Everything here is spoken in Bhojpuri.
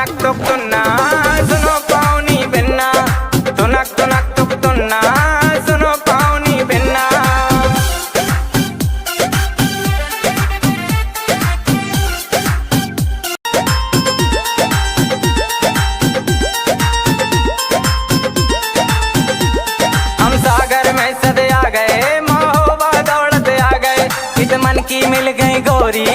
तुनक तुक तुन्ना सुनो पाऊनी बिन्ना तुनक तुक तुन्ना सुनो पाऊनी बिन्ना। हम सागर में सद आ गए, महोबा दौड़ते आ गए, इत मन की मिल गई गोरी